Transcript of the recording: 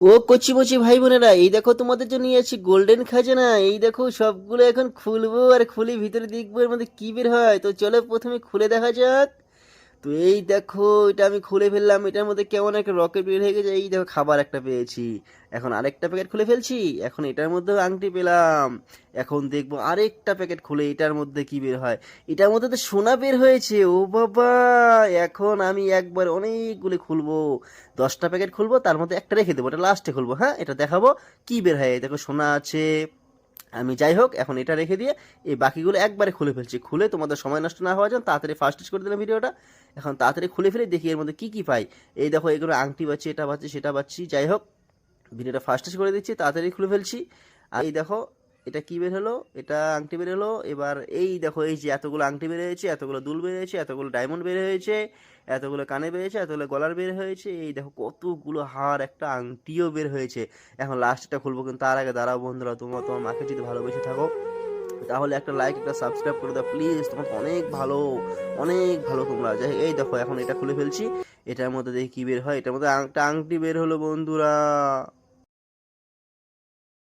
ও কচি মচি ভাই বোনেরা, এই দেখো তোমাদের জন্য নিয়ে আছি গোল্ডেন খাজানা। এই দেখো সবগুলো এখন খুলবো আর খুলে ভিতরে দেখবো এর মধ্যে কি বের হয়। তো চলো প্রথমে খুলে দেখা যাক। তো এই দেখো, এটা আমি খুলে ফেললাম। এটার মধ্যে কেমন একটা রকেট বের হয়ে গেছে। এই দেখো খাবার একটা পেয়েছি। এখন আরেকটা প্যাকেট খুলে ফেলছি। এখন এটার মধ্যেও আংটি পেলাম। এখন দেখবো আরেকটা প্যাকেট খুলে এটার মধ্যে কি বের হয়। এটার মধ্যে তো সোনা বের হয়েছে, ও বাবা! এখন আমি একবার অনেকগুলি খুলবো। 10টা প্যাকেট খুলবো, তার মধ্যে একটা রেখে দেবো, এটা লাস্টে খুলবো। হ্যাঁ, এটা দেখাবো কি বের হয়। এই দেখো সোনা আছে। আমি যাই হোক, এখন এটা রেখে দিয়ে এই বাকিগুলো একবারে খুলে ফেলছি। খুলে তোমাদের সময় নষ্ট না হওয়ার জন্য তাড়াতাড়ি ফার্স্ট করে দিলাম ভিডিওটা। এখন তাড়াতাড়ি খুলে ফেলে দেখি এর মধ্যে কি কি পাই। এই দেখো, এগুলো আংটি পাচ্ছি, এটা পাচ্ছি, সেটা পাচ্ছি। যাই হোক, ভিডিওটা ফার্স্ট করে দিচ্ছি, তাড়াতাড়ি খুলে ফেলছি। আর এই দেখো, এটা কি বের হলো, এটা আংটি বের হলো। এবার এই দেখো, এই যে এতগুলো আংটি বের হয়েছে, এতগুলো দুল বের হয়েছে, এতগুলো ডায়মন্ড বের হয়েছে, এতগুলো কানে বের হয়েছে, এতগুলো গলার বের হয়েছে। এই দেখো কতগুলো হার, একটা আংটিও বের হয়েছে। এখন লাস্টটা খুলবো, কিন্তু তার আগে দাঁড়াও বন্ধুরা, তোমরা তোমার মাকে যদি ভালোবেসে থাকো তাহলে একটা লাইক, একটা সাবস্ক্রাইব করে দাও প্লিজ। তোমার অনেক ভালো, অনেক ভালো তোমরা। যাই হোক, এই দেখো এখন এটা খুলে ফেলছি। এটার মধ্যে দেখি কি বের হয়। এটার মধ্যে একটা আংটি বের হলো বন্ধুরা।